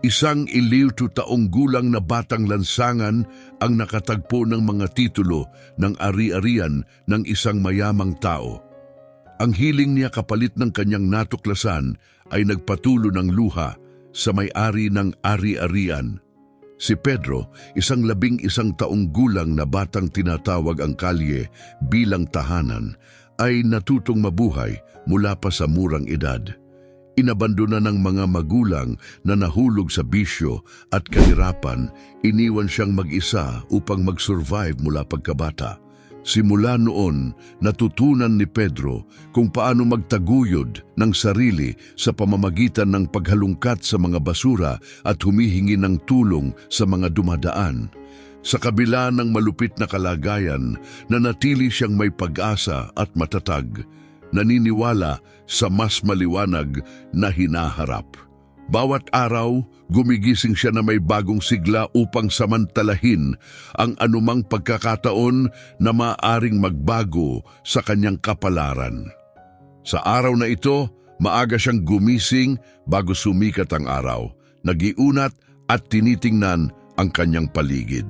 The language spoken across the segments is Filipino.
Isang 11 taong gulang na batang lansangan ang nakatagpo ng mga titulo ng ari-arian ng isang mayamang tao. Ang hiling niya kapalit ng kanyang natuklasan ay nagpatulo ng luha sa may-ari ng ari-arian. Si Pedro, isang 11 taong gulang na batang tinatawag ang kalye bilang tahanan, ay natutong mabuhay mula pa sa murang edad. Inabandona ng mga magulang na nahulog sa bisyo at kahirapan, iniwan siyang mag-isa upang mag-survive mula pagkabata. Simula noon, natutunan ni Pedro kung paano magtaguyod ng sarili sa pamamagitan ng paghalungkat sa mga basura at humihingi ng tulong sa mga dumadaan. Sa kabila ng malupit na kalagayan, nanatili siyang may pag-asa at matatag, naniniwala sa mas maliwanag na hinaharap. Bawat araw, gumigising siya na may bagong sigla upang samantalahin ang anumang pagkakataon na maaring magbago sa kanyang kapalaran. Sa araw na ito, maaga siyang gumising bago sumikat ang araw, nagiunat at tinitingnan ang kanyang paligid.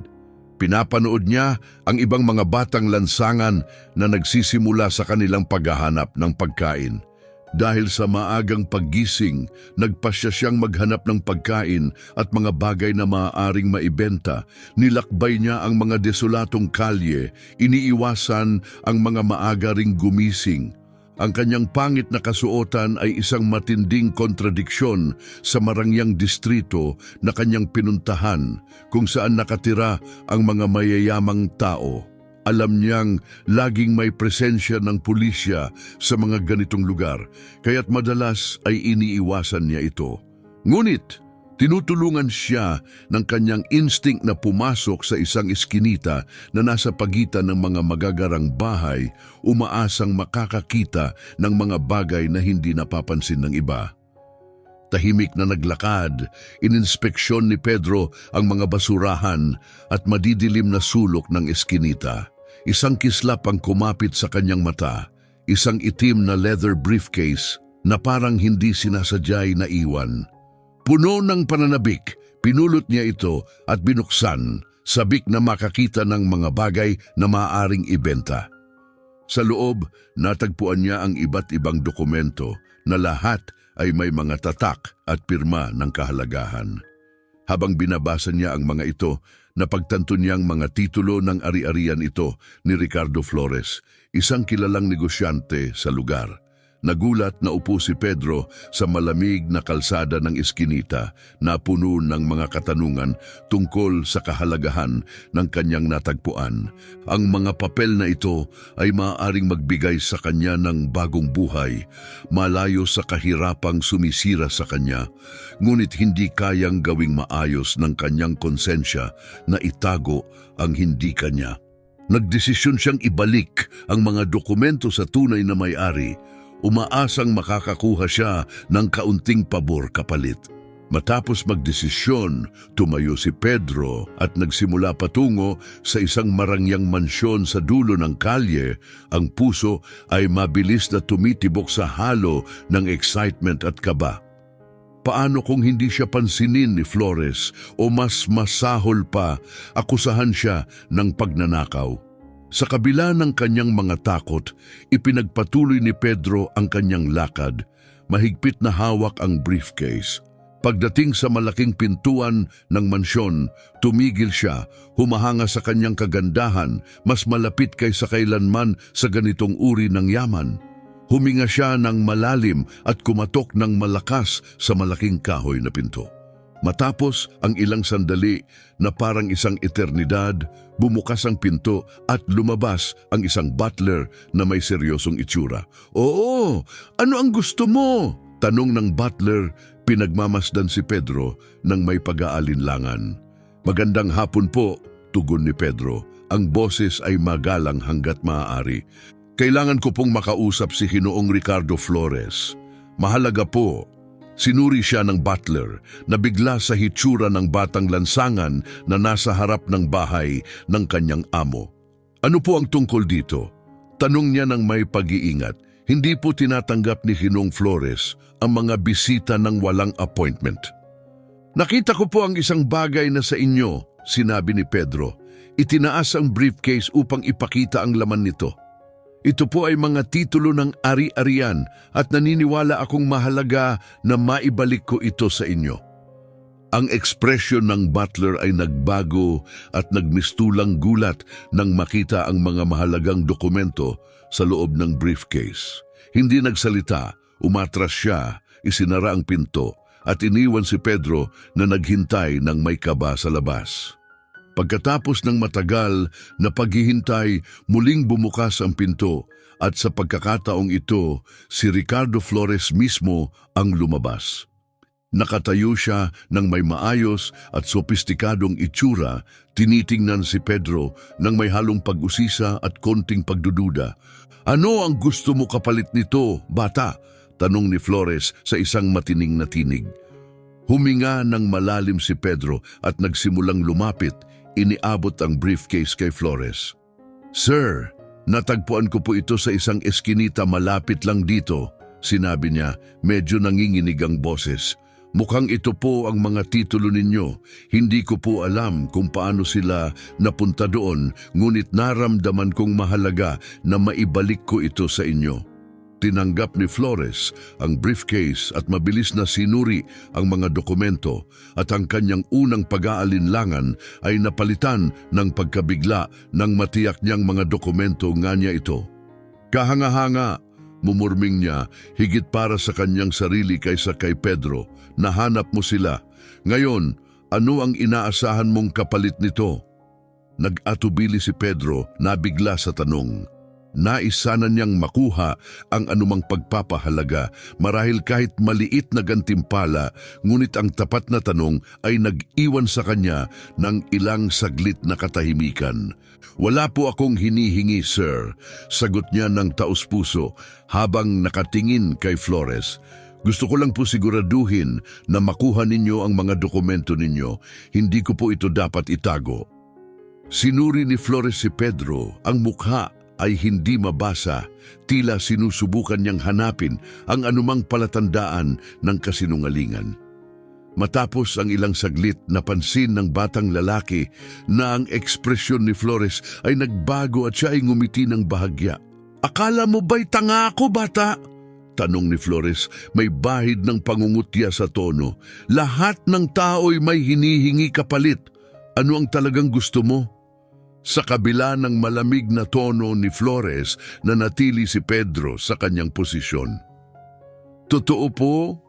Pinapanood niya ang ibang mga batang lansangan na nagsisimula sa kanilang paghahanap ng pagkain. Dahil sa maagang paggising, nagpasya siyang maghanap ng pagkain at mga bagay na maaaring maibenta. Nilakbay niya ang mga desolatong kalye, iniiwasan ang mga maaga ring gumising. Ang kanyang pangit na kasuotan ay isang matinding kontradiksyon sa marangyang distrito na kanyang pinuntahan, kung saan nakatira ang mga mayayamang tao. Alam niyang laging may presensya ng pulisya sa mga ganitong lugar, kaya't madalas ay iniiwasan niya ito. Ngunit, tinutulungan siya ng kanyang instinct na pumasok sa isang iskinita na nasa pagitan ng mga magagarang bahay, umaasang makakakita ng mga bagay na hindi napapansin ng iba. Tahimik na naglakad, ininspeksyon ni Pedro ang mga basurahan at madidilim na sulok ng eskinita. Isang kislap ang kumapit sa kanyang mata, isang itim na leather briefcase na parang hindi sinasadyay na iwan. Puno ng pananabik, pinulot niya ito at binuksan, sabik na makakita ng mga bagay na maaaring ibenta. Sa loob, natagpuan niya ang iba't ibang dokumento na lahat ay may mga tatak at pirma ng kahalagahan. Habang binabasa niya ang mga ito, napagtanto niyang mga titulo ng ari-arian ito ni Ricardo Flores, isang kilalang negosyante sa lugar. Nagulat na upo si Pedro sa malamig na kalsada ng eskinita na puno ng mga katanungan tungkol sa kahalagahan ng kanyang natagpuan. Ang mga papel na ito ay maaaring magbigay sa kanya ng bagong buhay, malayo sa kahirapang sumisira sa kanya, ngunit hindi kayang gawing maayos ng kanyang konsensya na itago ang hindi kanya. Nagdesisyon siyang ibalik ang mga dokumento sa tunay na may-ari, umaasang makakakuha siya ng kaunting pabor kapalit. Matapos magdesisyon, tumayo si Pedro at nagsimula patungo sa isang marangyang mansyon sa dulo ng kalye. Ang puso ay mabilis na tumitibok sa halo ng excitement at kaba. Paano kung hindi siya pansinin ni Flores o mas masahol pa, akusahan siya ng pagnanakaw? Sa kabila ng kanyang mga takot, ipinagpatuloy ni Pedro ang kanyang lakad. Mahigpit na hawak ang briefcase. Pagdating sa malaking pintuan ng mansyon, tumigil siya, humahanga sa kanyang kagandahan, mas malapit kaysa kailanman sa ganitong uri ng yaman. Huminga siya ng malalim at kumatok ng malakas sa malaking kahoy na pinto. Matapos ang ilang sandali na parang isang eternidad, bumukas ang pinto at lumabas ang isang butler na may seryosong itsura. "Oo, ano ang gusto mo?" tanong ng butler, pinagmamasdan si Pedro ng may pag-aalinlangan. "Magandang hapon po," tugon ni Pedro. Ang boses ay magalang hanggat maaari. "Kailangan ko pong makausap si Ginoong Ricardo Flores. Mahalaga po." Sinuri siya ng butler na bigla sa hitsura ng batang lansangan na nasa harap ng bahay ng kanyang amo. "Ano po ang tungkol dito?" tanong niya ng may pag-iingat. Hindi po tinatanggap ni Ginoong Flores ang mga bisita ng walang appointment. Nakita ko po ang isang bagay na sa inyo, sinabi ni Pedro. Itinaas ang briefcase upang ipakita ang laman nito. Ito po ay mga titulo ng ari-arian at naniniwala akong mahalaga na maibalik ko ito sa inyo. Ang ekspresyon ng butler ay nagbago at nagmistulang gulat nang makita ang mga mahalagang dokumento sa loob ng briefcase. Hindi nagsalita, umatras siya, isinara ang pinto at iniwan si Pedro na naghintay ng may kaba sa labas. Pagkatapos ng matagal na paghihintay, muling bumukas ang pinto at sa pagkakataong ito, si Ricardo Flores mismo ang lumabas. Nakatayo siya ng may maayos at sopistikadong itsura, tinitingnan si Pedro ng may halong pag-usisa at konting pagdududa. Ano ang gusto mo kapalit nito, bata? Tanong ni Flores sa isang matining na tinig. Huminga ng malalim si Pedro at nagsimulang lumapit, iniabot ang briefcase kay Flores. Sir, natagpuan ko po ito sa isang eskinita malapit lang dito, sinabi niya, medyo nanginginig ang boses. Mukhang ito po ang mga titulo ninyo. Hindi ko po alam kung paano sila napunta doon, ngunit naramdaman kong mahalaga na maibalik ko ito sa inyo. Tinanggap ni Flores ang briefcase at mabilis na sinuri ang mga dokumento at ang kanyang unang pag-aalinlangan ay napalitan ng pagkabigla nang matiyak niyang mga dokumento nga niya ito. Kahanga-hanga, mumurming niya, higit para sa kanyang sarili kaysa kay Pedro. Nahanap mo sila. Ngayon, ano ang inaasahan mong kapalit nito? Nag-atubili si Pedro, nabigla sa tanong. Nais sana niyang makuha ang anumang pagpapahalaga marahil kahit maliit na gantimpala, ngunit ang tapat na tanong ay nag-iwan sa kanya ng ilang saglit na katahimikan. Wala po akong hinihingi, sir, sagot niya ng taos-puso habang nakatingin kay Flores. Gusto ko lang po siguraduhin na makuha ninyo ang mga dokumento ninyo. Hindi ko po ito dapat itago. Sinuri ni Flores si Pedro, ang mukha ay hindi mabasa, tila sinusubukan niyang hanapin ang anumang palatandaan ng kasinungalingan. Matapos ang ilang saglit, napansin ng batang lalaki na ang ekspresyon ni Flores ay nagbago at siya ay ngumiti ng bahagya. Akala mo ba'y tanga ako, bata? Tanong ni Flores, may bahid ng pangungutya sa tono. Lahat ng tao'y may hinihingi kapalit. Ano ang talagang gusto mo? Sa kabila ng malamig na tono ni Flores, nanatili si Pedro sa kanyang posisyon. Totoo po,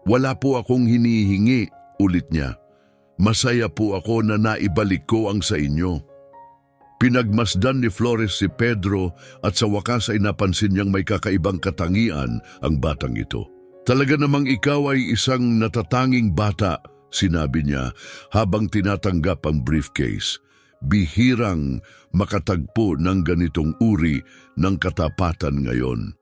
wala po akong hinihingi, ulit niya. Masaya po ako na naibalik ko ang sa inyo. Pinagmasdan ni Flores si Pedro at sa wakas ay napansin niyang may kakaibang katangian ang batang ito. Talaga namang ikaw ay isang natatanging bata, sinabi niya habang tinatanggap ang briefcase. Bihirang makatagpo ng ganitong uri ng katapatan ngayon.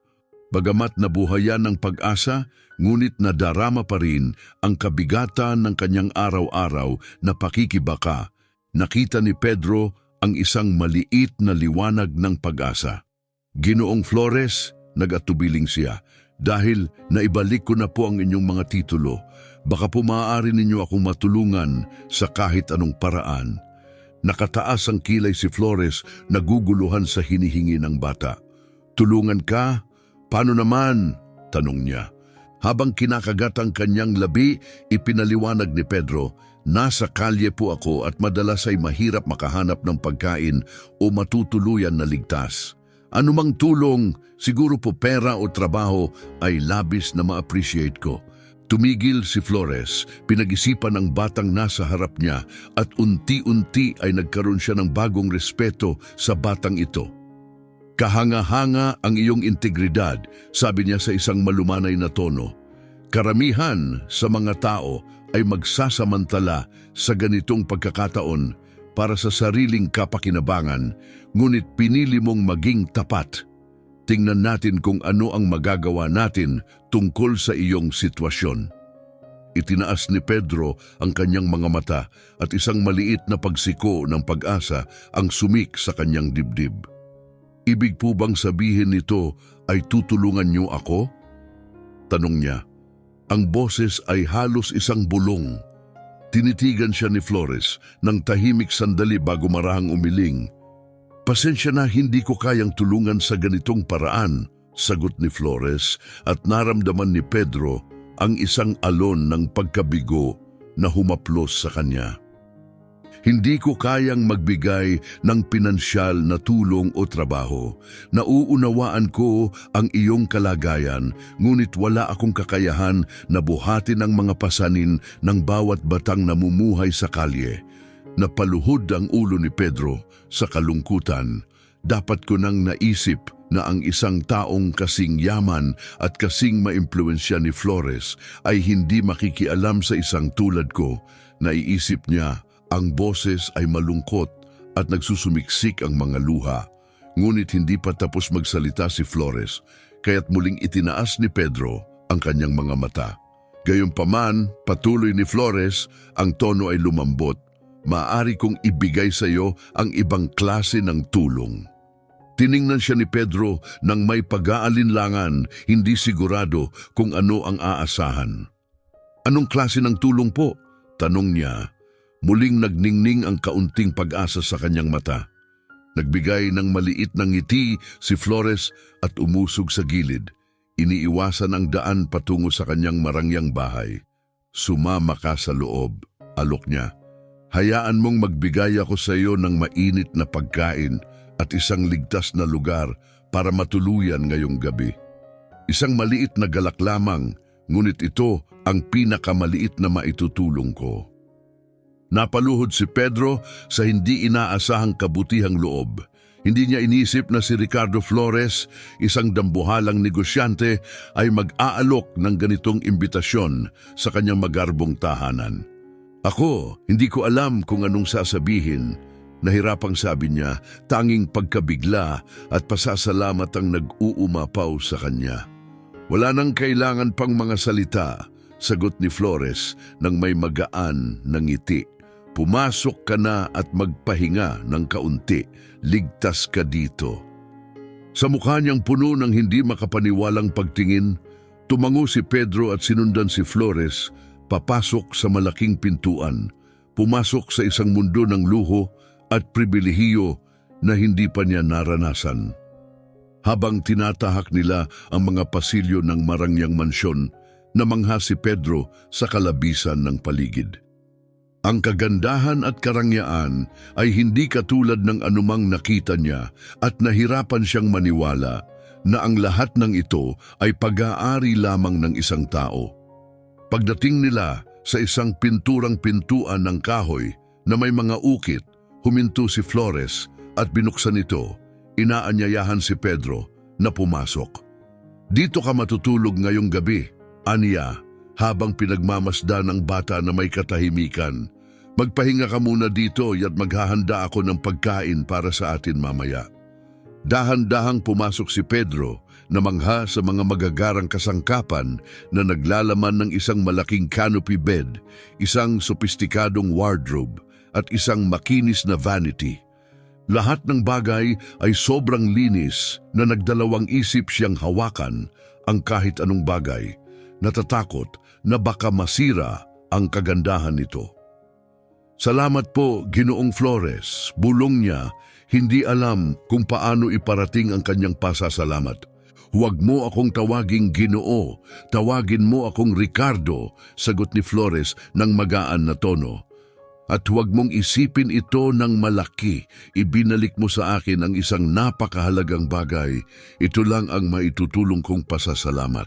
Bagamat nabuhayan ng pag-asa, ngunit nadarama pa rin ang kabigatan ng kanyang araw-araw na pakikibaka. Nakita ni Pedro ang isang maliit na liwanag ng pag-asa. Ginoong Flores, nag-atubiling siya, dahil naibalik ko na po ang inyong mga titulo, baka po maaari ninyo akong matulungan sa kahit anong paraan. Nakataas ang kilay si Flores, naguguluhan sa hinihingi ng bata. Tulungan ka? Paano naman? Tanong niya. Habang kinakagat ang kanyang labi, ipinaliwanag ni Pedro, nasa kalye po ako at madalas ay mahirap makahanap ng pagkain o matutuluyan na ligtas. Anumang tulong, siguro po pera o trabaho, ay labis na ma-appreciate ko. Tumigil si Flores, pinag-isipan ng batang nasa harap niya at unti-unti ay nagkaroon siya ng bagong respeto sa batang ito. Kahanga-hanga ang iyong integridad, sabi niya sa isang malumanay na tono. Karamihan sa mga tao ay magsasamantala sa ganitong pagkakataon para sa sariling kapakinabangan, ngunit pinili mong maging tapat. Tingnan natin kung ano ang magagawa natin tungkol sa iyong sitwasyon. Itinaas ni Pedro ang kanyang mga mata at isang maliit na pagsiko ng pag-asa ang sumik sa kanyang dibdib. Ibig po bang sabihin nito ay tutulungan niyo ako? Tanong niya. Ang boses ay halos isang bulong. Tinitigan siya ni Flores ng tahimik sandali bago marahang umiling. "Pasensya na, hindi ko kayang tulungan sa ganitong paraan," sagot ni Flores, at naramdaman ni Pedro ang isang alon ng pagkabigo na humaplos sa kanya. "Hindi ko kayang magbigay ng pinansyal na tulong o trabaho. Nauunawaan ko ang iyong kalagayan, ngunit wala akong kakayahan na buhatin ang mga pasanin ng bawat batang namumuhay sa kalye." Napaluhod ang ulo ni Pedro sa kalungkutan. Dapat ko nang naisip na ang isang taong kasing yaman at kasing maimpluwensya ni Flores ay hindi makikialam sa isang tulad ko. Naiisip niya, ang boses ay malungkot at nagsusumiksik ang mga luha. Ngunit hindi pa tapos magsalita si Flores, kaya't muling itinaas ni Pedro ang kanyang mga mata. Gayunpaman, patuloy ni Flores, ang tono ay lumambot. "Maaari kong ibigay sa iyo ang ibang klase ng tulong." Tiningnan siya ni Pedro nang may pag-aalinlangan, hindi sigurado kung ano ang aasahan. "Anong klase ng tulong po?" tanong niya. Muling nagningning ang kaunting pag-asa sa kanyang mata. Nagbigay ng maliit na ngiti si Flores at umusog sa gilid. Iniiwasan ang daan patungo sa kanyang marangyang bahay. "Sumama ka sa loob," alok niya. "Hayaan mong magbigay ako sa iyo ng mainit na pagkain at isang ligtas na lugar para matuluyan ngayong gabi. Isang maliit na galak lamang, ngunit ito ang pinakamaliit na maitutulong ko." Napaluhod si Pedro sa hindi inaasahang kabutihang loob. Hindi niya inisip na si Ricardo Flores, isang dambuhalang negosyante, ay mag-aalok ng ganitong imbitasyon sa kanyang magarbong tahanan. "Ako, hindi ko alam kung anong sasabihin." Nahirapang sabi niya, tanging pagkabigla at pasasalamat ang nag-uumapaw sa kanya. "Wala nang kailangan pang mga salita," sagot ni Flores nang may magaan na ngiti. "Pumasok ka na at magpahinga ng kaunti. Ligtas ka dito." Sa mukha niyang puno ng hindi makapaniwalang pagtingin, tumango si Pedro at sinundan si Flores papasok sa malaking pintuan. Pumasok sa isang mundo ng luho at pribilehiyo na hindi pa niya naranasan. Habang tinatahak nila ang mga pasilyo ng marangyang mansyon, namangha si Pedro sa kalabisan ng paligid. Ang kagandahan at karangyaan ay hindi katulad ng anumang nakita niya at nahirapan siyang maniwala na ang lahat ng ito ay pag-aari lamang ng isang tao. Pagdating nila sa isang pinturang-pintuan ng kahoy na may mga ukit, huminto si Flores at binuksan ito. Inaanyayahan si Pedro na pumasok. "Dito ka matutulog ngayong gabi," aniya, habang pinagmamasdan ng bata na may katahimikan. "Magpahinga ka muna dito at maghahanda ako ng pagkain para sa atin mamaya." Dahan-dahang pumasok si Pedro na mangha sa mga magagarang kasangkapan na naglalaman ng isang malaking canopy bed, isang sopistikadong wardrobe at isang makinis na vanity. Lahat ng bagay ay sobrang linis na nagdalawang isip siyang hawakan ang kahit anong bagay, natatakot na baka masira ang kagandahan nito. "Salamat po, Ginoong Flores," bulong niya, hindi alam kung paano iparating ang kanyang pasasalamat. "Huwag mo akong tawaging Ginoo, tawagin mo akong Ricardo," sagot ni Flores ng magaan na tono. "At huwag mong isipin ito ng malaki, ibinalik mo sa akin ang isang napakahalagang bagay. Ito lang ang maitutulong kong pasasalamat."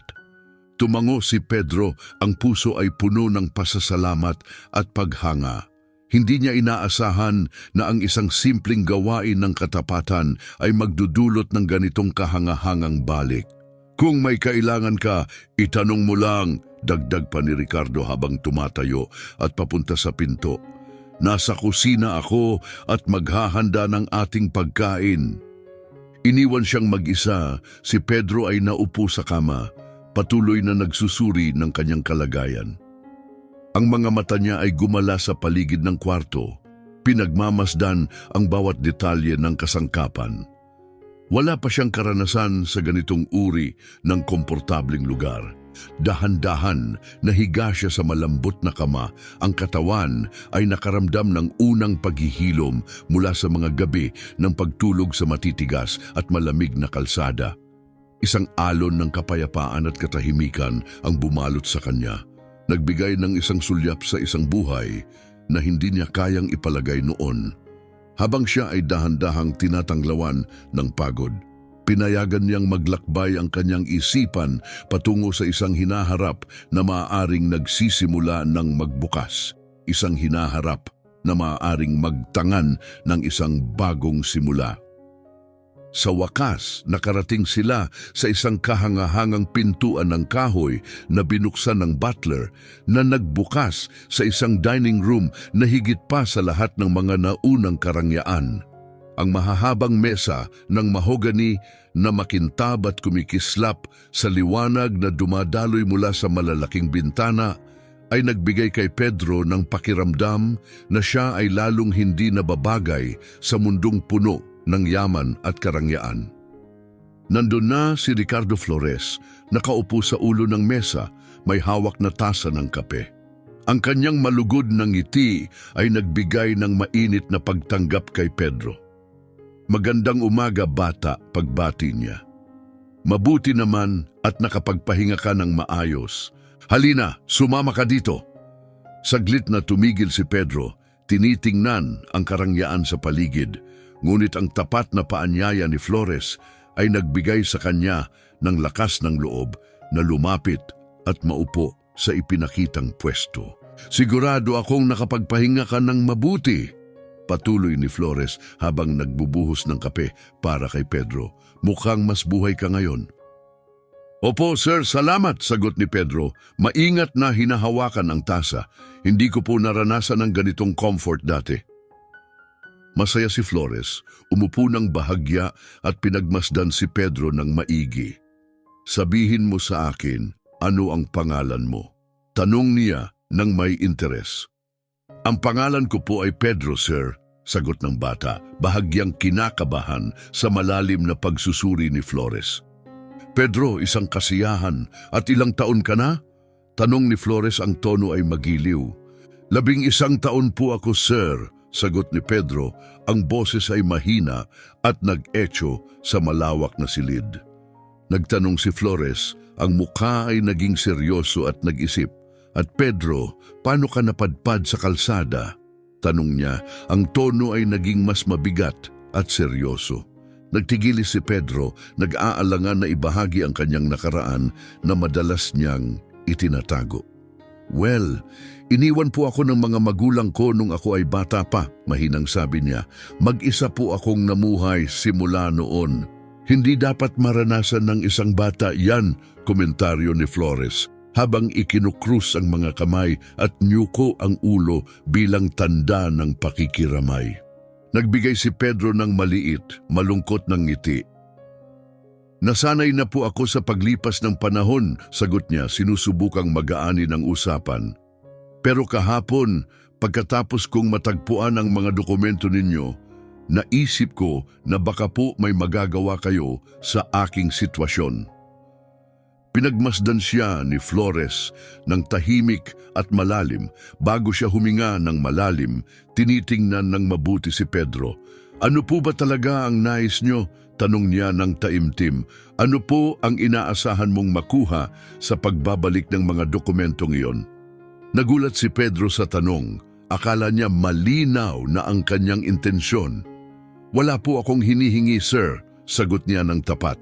Tumango si Pedro, ang puso ay puno ng pasasalamat at paghanga. Hindi niya inaasahan na ang isang simpleng gawain ng katapatan ay magdudulot ng ganitong kahangahangang balik. "Kung may kailangan ka, itanong mo lang," dagdag pa ni Ricardo habang tumatayo at papunta sa pinto. "Nasa kusina ako at maghahanda ng ating pagkain." Iniwan siyang mag-isa, si Pedro ay naupo sa kama, patuloy na nagsusuri ng kanyang kalagayan. Ang mga mata niya ay gumala sa paligid ng kwarto, pinagmamasdan ang bawat detalye ng kasangkapan. Wala pa siyang karanasan sa ganitong uri ng komportabling lugar. Dahan-dahan, nahiga siya sa malambot na kama. Ang katawan ay nakaramdam ng unang paghihilom mula sa mga gabi ng pagtulog sa matitigas at malamig na kalsada. Isang alon ng kapayapaan at katahimikan ang bumalot sa kanya. Nagbigay ng isang sulyap sa isang buhay na hindi niya kayang ipalagay noon. Habang siya ay dahan-dahang tinatanglawan ng pagod, pinayagan niyang maglakbay ang kanyang isipan patungo sa isang hinaharap na maaaring nagsisimula ng magbukas. Isang hinaharap na maaaring magtangan ng isang bagong simula. Sa wakas, nakarating sila sa isang kahangahangang pintuan ng kahoy na binuksan ng butler na nagbukas sa isang dining room na higit pa sa lahat ng mga naunang karangyaan. Ang mahahabang mesa ng mahogani na makintab at kumikislap sa liwanag na dumadaloy mula sa malalaking bintana ay nagbigay kay Pedro ng pakiramdam na siya ay lalong hindi nababagay sa mundong puno ng yaman at karangyaan. Nandun na si Ricardo Flores, nakaupo sa ulo ng mesa, may hawak na tasa ng kape. Ang kanyang malugod na ngiti ay nagbigay ng mainit na pagtanggap kay Pedro. Magandang umaga, bata, pagbati niya. Mabuti naman at nakapagpahinga ka ng maayos. Halina, sumama ka dito. Saglit na tumigil si Pedro, tinitingnan ang karangyaan sa paligid. Ngunit ang tapat na paanyaya ni Flores ay nagbigay sa kanya ng lakas ng loob na lumapit at maupo sa ipinakitang pwesto. Sigurado akong nakapagpahinga ka ng mabuti, patuloy ni Flores habang nagbubuhos ng kape para kay Pedro. Mukhang mas buhay ka ngayon. Opo, sir, salamat, sagot ni Pedro. Maingat na hinahawakan ang tasa. Hindi ko po naranasan ng ganitong comfort dati. Masaya si Flores, umupo ng bahagya at pinagmasdan si Pedro ng maigi. Sabihin mo sa akin, ano ang pangalan mo? Tanong niya ng may interes. Ang pangalan ko po ay Pedro, sir, sagot ng bata, bahagyang kinakabahan sa malalim na pagsusuri ni Flores. Pedro, isang kasiyahan, at ilang taon ka na? Tanong ni Flores, ang tono ay magiliw. 11 taon po ako, sir, sagot ni Pedro, ang boses ay mahina at nag-echo sa malawak na silid. Nagtanong si Flores, ang mukha ay naging seryoso at nag-isip. At Pedro, paano ka napadpad sa kalsada? Tanong niya, ang tono ay naging mas mabigat at seryoso. Nagtigilis si Pedro, nag-aalangan na ibahagi ang kanyang nakaraan na madalas niyang itinatago. Well, iniwan po ako ng mga magulang ko nung ako ay bata pa, mahinang sabi niya. Mag-isa po akong namuhay simula noon. Hindi dapat maranasan ng isang bata yan, komentaryo ni Flores, habang ikinukrus ang mga kamay at nyuko ang ulo bilang tanda ng pakikiramay. Nagbigay si Pedro ng maliit, malungkot ng ngiti. Nasanay na po ako sa paglipas ng panahon, sagot niya, sinusubukang mag-aani ng usapan. Pero kahapon, pagkatapos kong matagpuan ang mga dokumento ninyo, naisip ko na baka po may magagawa kayo sa aking sitwasyon. Pinagmasdan siya ni Flores ng tahimik at malalim. Bago siya huminga ng malalim, tinitingnan ng mabuti si Pedro. Ano po ba talaga ang nais nyo? Tanong niya ng taimtim. Ano po ang inaasahan mong makuha sa pagbabalik ng mga dokumentong iyon? Nagulat si Pedro sa tanong. Akala niya malinaw na ang kanyang intensyon. Wala po akong hinihingi, sir, sagot niya ng tapat.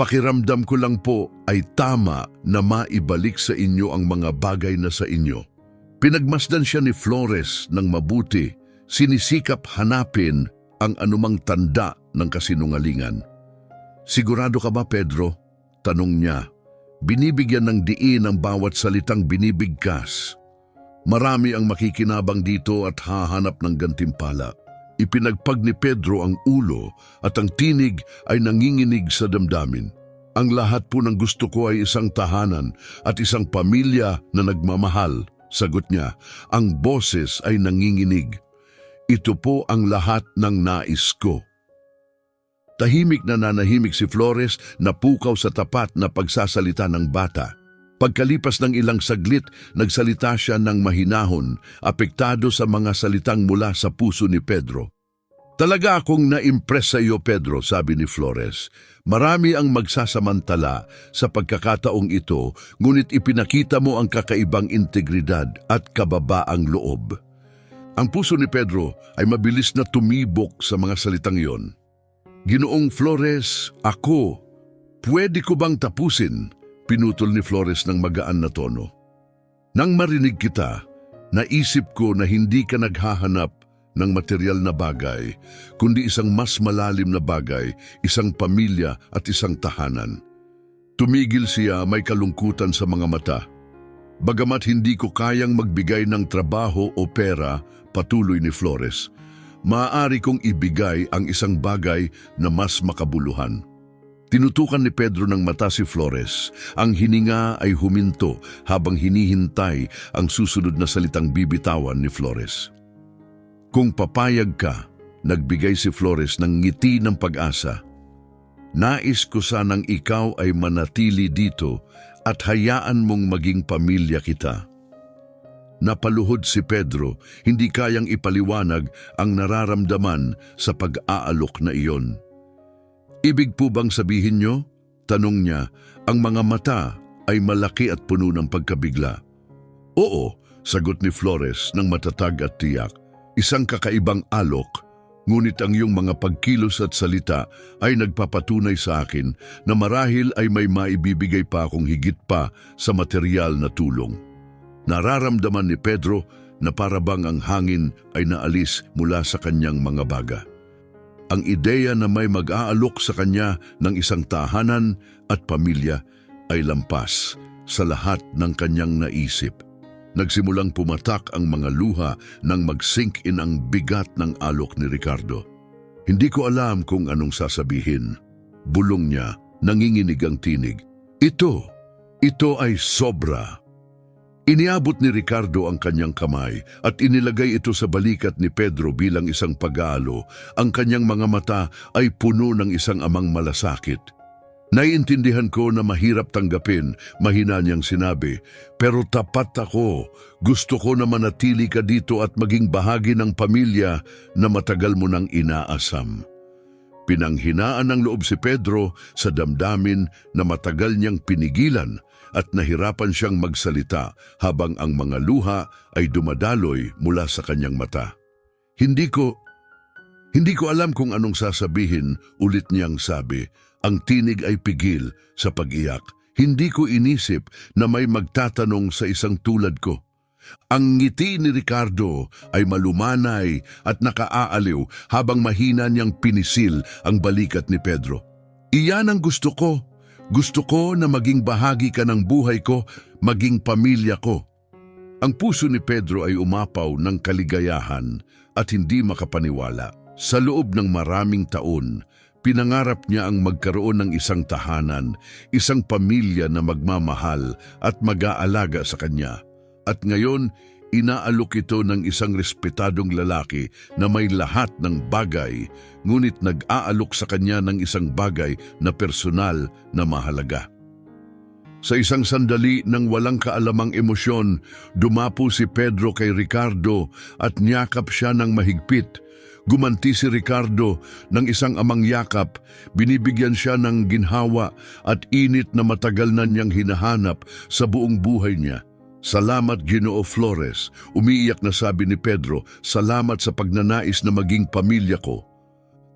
Pakiramdam ko lang po ay tama na maibalik sa inyo ang mga bagay na sa inyo. Pinagmasdan siya ni Flores ng mabuti, sinisikap hanapin ang anumang tanda ng kasinungalingan. Sigurado ka ba, Pedro? Tanong niya. Binibigyan ng diin ang bawat salitang binibigkas. Marami ang makikinabang dito at hahanap ng gantimpala. Ipinagpag ni Pedro ang ulo at ang tinig ay nanginginig sa damdamin. Ang lahat po ng gusto ko ay isang tahanan at isang pamilya na nagmamahal, sagot niya. Ang boses ay nanginginig. Ito po ang lahat ng nais ko. Tahimik na nanahimik si Flores, napukaw sa tapat na pagsasalita ng bata. Pagkalipas ng ilang saglit, nagsalita siya ng mahinahon, apektado sa mga salitang mula sa puso ni Pedro. Talaga akong na-impress sa iyo, Pedro, sabi ni Flores. Marami ang magsasamantala sa pagkakataong ito, ngunit ipinakita mo ang kakaibang integridad at kababaang loob. Ang puso ni Pedro ay mabilis na tumibok sa mga salitang iyon. Ginoong Flores, ako, pwede ko bang tapusin? Pinutol ni Flores ng magaan na tono. Nang marinig kita, naisip ko na hindi ka naghahanap ng material na bagay, kundi isang mas malalim na bagay, isang pamilya at isang tahanan. Tumigil siya, may kalungkutan sa mga mata. Bagamat hindi ko kayang magbigay ng trabaho o pera, patuloy ni Flores, maaari kong ibigay ang isang bagay na mas makabuluhan. Tinutukan ni Pedro ng mata si Flores. Ang hininga ay huminto habang hinihintay ang susunod na salitang bibitawan ni Flores. Kung papayag ka, nagbigay si Flores ng ngiti ng pag-asa. Nais ko sanang ikaw ay manatili dito at hayaan mong maging pamilya kita. Napaluhod si Pedro, hindi kayang ipaliwanag ang nararamdaman sa pag-aalok na iyon. Ibig po bang sabihin nyo? Tanong niya, ang mga mata ay malaki at puno ng pagkabigla. Oo, sagot ni Flores ng matatag at tiyak. Isang kakaibang alok, ngunit ang iyong mga pagkilos at salita ay nagpapatunay sa akin na marahil ay may maibibigay pa akong higit pa sa material na tulong. Nararamdaman ni Pedro na parabang ang hangin ay naalis mula sa kanyang mga baga. Ang ideya na may mag-aalok sa kanya ng isang tahanan at pamilya ay lampas sa lahat ng kanyang naisip. Nagsimulang pumatak ang mga luha nang mag-sink in ang bigat ng alok ni Ricardo. Hindi ko alam kung anong sasabihin. Bulong niya, nanginginig ang tinig. Ito ay sobra. Iniabot ni Ricardo ang kanyang kamay at inilagay ito sa balikat ni Pedro bilang isang pag-aalo. Ang kanyang mga mata ay puno ng isang amang malasakit. Naiintindihan ko na mahirap tanggapin, mahina niyang sinabi, pero tapat ako. Gusto ko na manatili ka dito at maging bahagi ng pamilya na matagal mo nang inaasam. Pinanghinaan ng loob si Pedro sa damdamin na matagal niyang pinigilan at nahirapan siyang magsalita habang ang mga luha ay dumadaloy mula sa kanyang mata. Hindi ko alam kung anong sasabihin, ulit niyang sabi. Ang tinig ay pigil sa pag-iyak. Hindi ko inisip na may magtatanong sa isang tulad ko. Ang ngiti ni Ricardo ay malumanay at nakaaaliw habang mahina niyang pinisil ang balikat ni Pedro. Iyan ang gusto ko. Gusto ko na maging bahagi ka ng buhay ko, maging pamilya ko. Ang puso ni Pedro ay umapaw ng kaligayahan at hindi makapaniwala. Sa loob ng maraming taon, pinangarap niya ang magkaroon ng isang tahanan, isang pamilya na magmamahal at mag-aalaga sa kanya. At ngayon, inaalok ito ng isang respetadong lalaki na may lahat ng bagay, ngunit nag-aalok sa kanya ng isang bagay na personal na mahalaga. Sa isang sandali ng walang kaalamang emosyon, dumapo si Pedro kay Ricardo at niyakap siya ng mahigpit. Gumanti si Ricardo ng isang amang yakap, binibigyan siya ng ginhawa at init na matagal na niyang hinahanap sa buong buhay niya. Salamat, Ginoo Flores, umiiyak na sabi ni Pedro, salamat sa pagnanais na maging pamilya ko.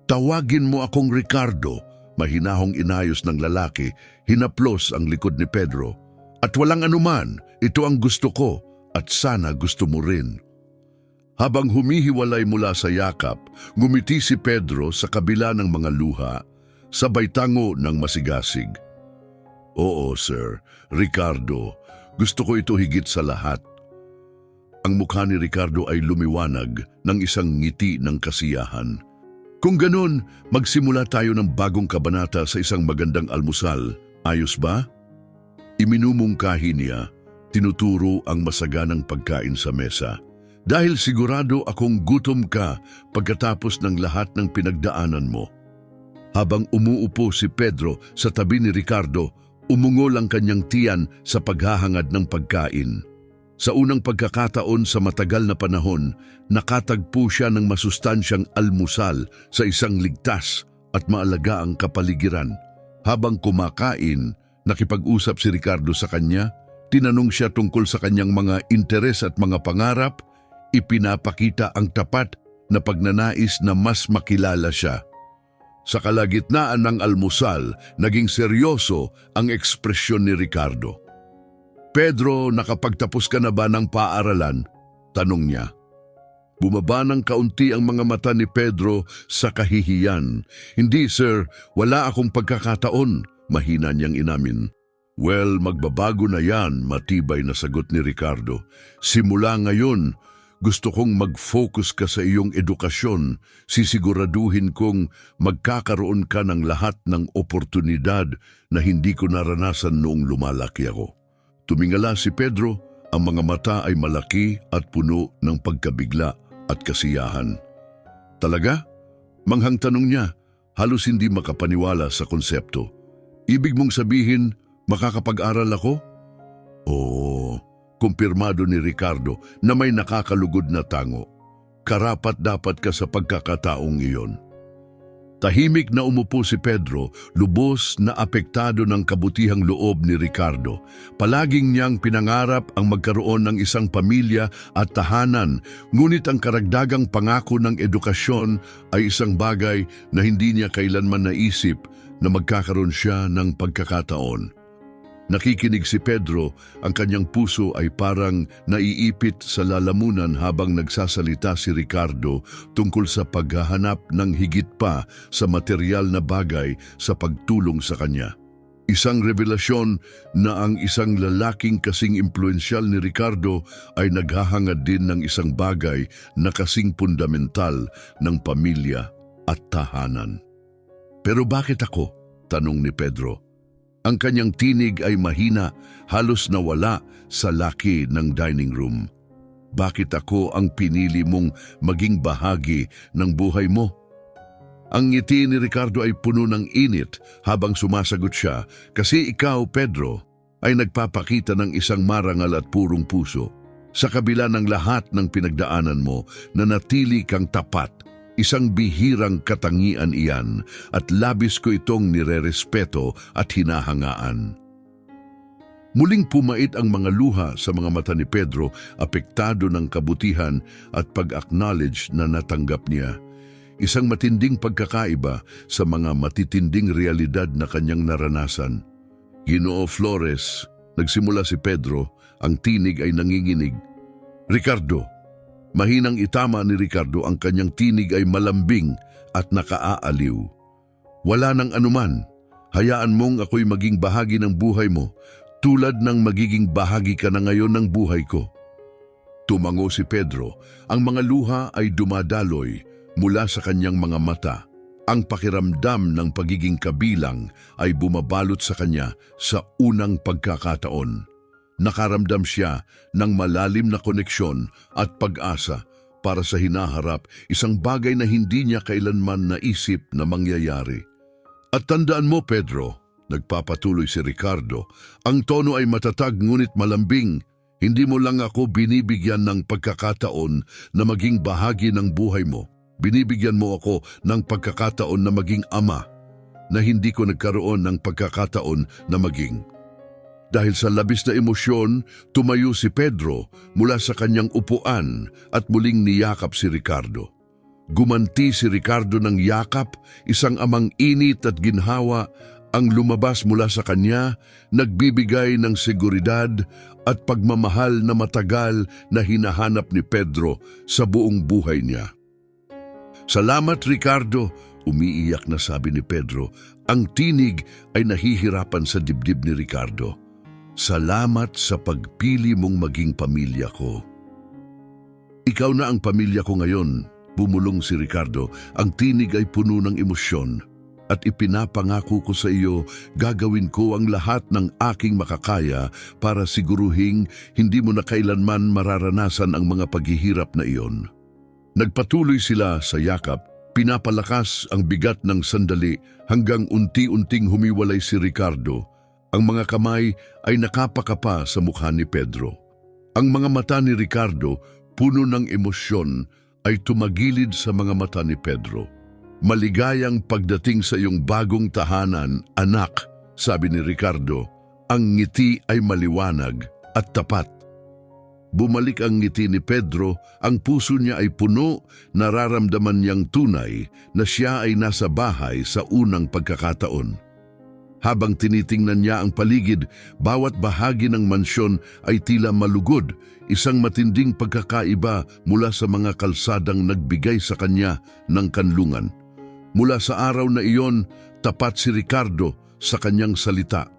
Tawagin mo akong Ricardo, mahinahong inayos ng lalaki, hinaplos ang likod ni Pedro. At walang anuman, ito ang gusto ko at sana gusto mo rin. Habang humihiwalay mula sa yakap, ngumiti si Pedro sa kabila ng mga luha, sabay tango ng masigasig. Oo, sir, Ricardo, gusto ko ito higit sa lahat. Ang mukha ni Ricardo ay lumiwanag ng isang ngiti ng kasiyahan. Kung ganun, magsimula tayo ng bagong kabanata sa isang magandang almusal. Ayos ba? Iminumungkahi niya, tinuturo ang masaganang pagkain sa mesa. Dahil sigurado akong gutom ka pagkatapos ng lahat ng pinagdaanan mo. Habang umuupo si Pedro sa tabi ni Ricardo, Umungol ang kanyang tiyan sa paghahangad ng pagkain. Sa unang pagkakataon sa matagal na panahon, nakatagpo siya ng masustansyang almusal sa isang ligtas at maalagaang kapaligiran. Habang kumakain, nakipag-usap si Ricardo sa kanya, tinanong siya tungkol sa kanyang mga interes at mga pangarap, ipinapakita ang tapat na pagnanais na mas makilala siya. Sa kalagitnaan ng almusal, naging seryoso ang ekspresyon ni Ricardo. "Pedro, nakapagtapos ka na ba ng paaralan?" tanong niya. Bumaba ng kaunti ang mga mata ni Pedro sa kahihiyan. "Hindi sir, wala akong pagkakataon," mahina niyang inamin. "Well, magbabago na yan," matibay na sagot ni Ricardo. "Simula ngayon, gusto kong mag-focus ka sa iyong edukasyon. Sisiguraduhin kong magkakaroon ka ng lahat ng oportunidad na hindi ko naranasan noong lumalaki ako." Tumingala si Pedro, ang mga mata ay malaki at puno ng pagkabigla at kasiyahan. "Talaga?" Manghang tanong niya, halos hindi makapaniwala sa konsepto. "Ibig mong sabihin, makakapag-aral ako?" "Oo," kumpirmado ni Ricardo na may nakakalugod na tango. "Karapat dapat ka sa pagkakataong iyon." Tahimik na umupo si Pedro, lubos na apektado ng kabutihang loob ni Ricardo. Palaging niyang pinangarap ang magkaroon ng isang pamilya at tahanan, ngunit ang karagdagang pangako ng edukasyon ay isang bagay na hindi niya kailanman naisip na magkakaroon siya ng pagkakataon. Nakikinig si Pedro, ang kanyang puso ay parang naiipit sa lalamunan habang nagsasalita si Ricardo tungkol sa paghahanap ng higit pa sa material na bagay sa pagtulong sa kanya. Isang revelasyon na ang isang lalaking kasing impluensyal ni Ricardo ay naghahangad din ng isang bagay na kasing fundamental ng pamilya at tahanan. "Pero bakit ako?" tanong ni Pedro. Ang kanyang tinig ay mahina, halos nawala sa laki ng dining room. "Bakit ako ang pinili mong maging bahagi ng buhay mo?" Ang ngiti ni Ricardo ay puno ng init habang sumasagot siya, "Kasi ikaw, Pedro, ay nagpapakita ng isang marangal at purong puso. Sa kabila ng lahat ng pinagdaanan mo, nanatili kang tapat. Isang bihirang katangian iyan at labis ko itong nirerespeto at hinahangaan." Muling pumait ang mga luha sa mga mata ni Pedro, apektado ng kabutihan at pag-acknowledge na natanggap niya. Isang matinding pagkakaiba sa mga matitinding realidad na kanyang naranasan. "Ginoo Flores," nagsimula si Pedro, ang tinig ay nanginginig. "Ricardo." Mahinang itama ni Ricardo, ang kanyang tinig ay malambing at nakaaaliw. "Wala nang anuman. Hayaan mong ako'y maging bahagi ng buhay mo, tulad ng magiging bahagi ka na ngayon ng buhay ko." Tumango si Pedro. Ang mga luha ay dumadaloy mula sa kanyang mga mata. Ang pakiramdam ng pagiging kabilang ay bumabalot sa kanya sa unang pagkakataon. Nakaramdam siya ng malalim na koneksyon at pag-asa para sa hinaharap, isang bagay na hindi niya kailanman naisip na mangyayari. "At tandaan mo, Pedro," nagpapatuloy si Ricardo, "ang tono ay matatag ngunit malambing. Hindi mo lang ako binibigyan ng pagkakataon na maging bahagi ng buhay mo. Binibigyan mo ako ng pagkakataon na maging ama, na hindi ko nagkaroon ng pagkakataon na maging." Dahil sa labis na emosyon, tumayo si Pedro mula sa kanyang upuan at muling niyakap si Ricardo. Gumanti si Ricardo ng yakap, isang amang init at ginhawa ang lumabas mula sa kanya, nagbibigay ng seguridad at pagmamahal na matagal na hinahanap ni Pedro sa buong buhay niya. "Salamat, Ricardo," umiiyak na sabi ni Pedro. Ang tinig ay nahihirapan sa dibdib ni Ricardo. "Salamat sa pagpili mong maging pamilya ko." "Ikaw na ang pamilya ko ngayon," bumulong si Ricardo. Ang tinig ay puno ng emosyon. "At ipinapangako ko sa iyo, gagawin ko ang lahat ng aking makakaya para siguruhing hindi mo na kailanman mararanasan ang mga paghihirap na iyon." Nagpatuloy sila sa yakap, pinapalakas ang bigat ng sandali hanggang unti-unting humiwalay si Ricardo. Ang mga kamay ay nakapakapa sa mukha ni Pedro. Ang mga mata ni Ricardo, puno ng emosyon, ay tumagilid sa mga mata ni Pedro. Maligayang pagdating sa iyong bagong tahanan, anak, sabi ni Ricardo. Ang ngiti ay maliwanag at tapat. Bumalik ang ngiti ni Pedro, ang puso niya ay puno, nararamdaman niyang tunay na siya ay nasa bahay sa unang pagkakataon. Habang tinitingnan niya ang paligid, bawat bahagi ng mansyon ay tila malugod, isang matinding pagkakaiba mula sa mga kalsadang nagbigay sa kanya ng kanlungan. Mula sa araw na iyon, tapat si Ricardo sa kanyang salita.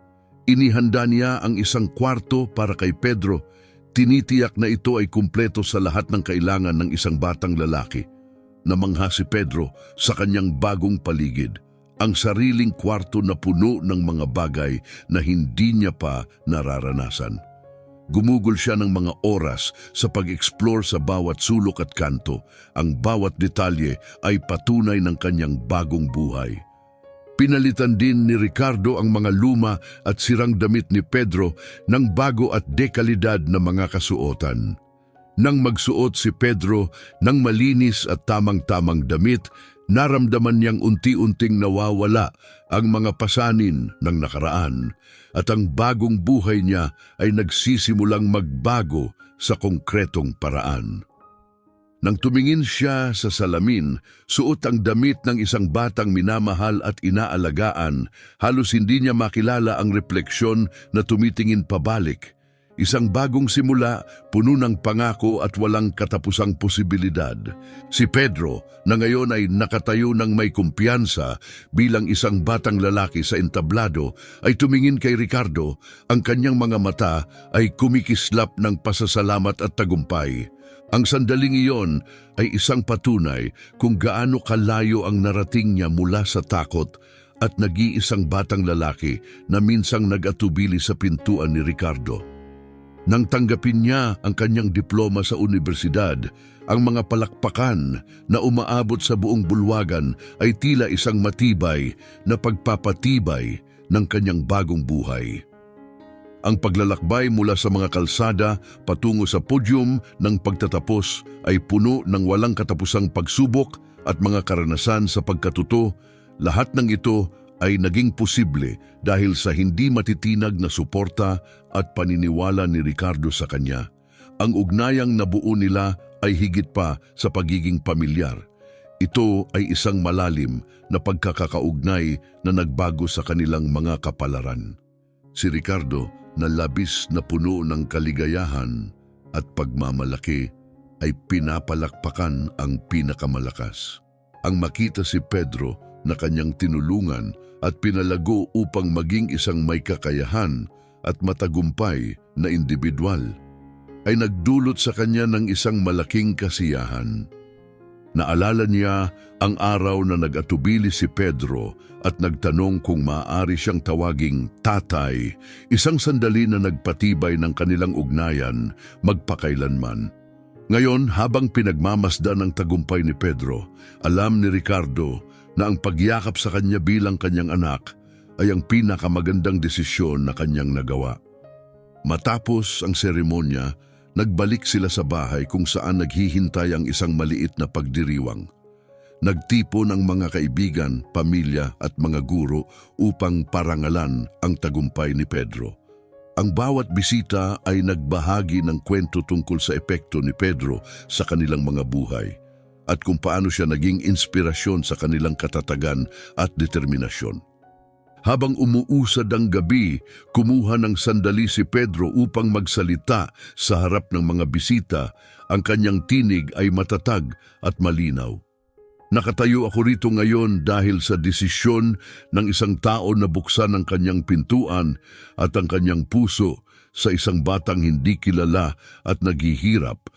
Inihanda niya ang isang kwarto para kay Pedro. Tinitiyak na ito ay kumpleto sa lahat ng kailangan ng isang batang lalaki. Namangha si Pedro sa kanyang bagong paligid, ang sariling kwarto na puno ng mga bagay na hindi niya pa nararanasan. Gumugol siya ng mga oras sa pag-explore sa bawat sulok at kanto. Ang bawat detalye ay patunay ng kanyang bagong buhay. Pinalitan din ni Ricardo ang mga luma at sirang damit ni Pedro ng bago at dekalidad na mga kasuotan. Nang magsuot si Pedro ng malinis at tamang-tamang damit, naramdaman niyang unti-unting nawawala ang mga pasanin ng nakaraan at ang bagong buhay niya ay nagsisimulang magbago sa konkretong paraan. Nang tumingin siya sa salamin, suot ang damit ng isang batang minamahal at inaalagaan, halos hindi niya makilala ang refleksyon na tumitingin pabalik. Isang bagong simula, puno ng pangako at walang katapusang posibilidad. Si Pedro, na ngayon ay nakatayo ng may kumpiyansa bilang isang batang lalaki sa entablado, ay tumingin kay Ricardo. Ang kanyang mga mata ay kumikislap ng pasasalamat at tagumpay. Ang sandaling iyon ay isang patunay kung gaano kalayo ang narating niya mula sa takot at nag-iisang batang lalaki na minsang nag-atubili sa pintuan ni Ricardo. Nang tanggapin niya ang kanyang diploma sa universidad, ang mga palakpakan na umaabot sa buong bulwagan ay tila isang matibay na pagpapatibay ng kanyang bagong buhay. Ang paglalakbay mula sa mga kalsada patungo sa podium ng pagtatapos ay puno ng walang katapusang pagsubok at mga karanasan sa pagkatuto. Lahat ng ito ay naging posible dahil sa hindi matitinag na suporta at paniniwala ni Ricardo sa kanya. Ang ugnayang nabuo nila ay higit pa sa pagiging pamilyar. Ito ay isang malalim na pagkakaugnay na nagbago sa kanilang mga kapalaran. Si Ricardo, na labis na puno ng kaligayahan at pagmamalaki, ay pinapalakpakan ang pinakamalakas. Ang makita si Pedro na kanyang tinulungan at pinalago upang maging isang may kakayahan at matagumpay na individual, ay nagdulot sa kanya ng isang malaking kasiyahan. Naalala niya ang araw na nag-atubili si Pedro at nagtanong kung maaari siyang tawaging tatay, isang sandali na nagpatibay ng kanilang ugnayan magpakailanman. Ngayon, habang pinagmamasdan ang tagumpay ni Pedro, alam ni Ricardo na ang pagyakap sa kanya bilang kanyang anak ay ang pinakamagandang desisyon na kanyang nagawa. Matapos ang seremonya, nagbalik sila sa bahay kung saan naghihintay ang isang maliit na pagdiriwang. Nagtipon ang mga kaibigan, pamilya at mga guro upang parangalan ang tagumpay ni Pedro. Ang bawat bisita ay nagbahagi ng kwento tungkol sa epekto ni Pedro sa kanilang mga buhay at kung paano siya naging inspirasyon sa kanilang katatagan at determinasyon. Habang umuusad ang gabi, kumuha ng sandali si Pedro upang magsalita sa harap ng mga bisita. Ang kanyang tinig ay matatag at malinaw. Nakatayo ako rito ngayon dahil sa desisyon ng isang tao na buksan ang kanyang pintuan at ang kanyang puso sa isang batang hindi kilala at naghihirap.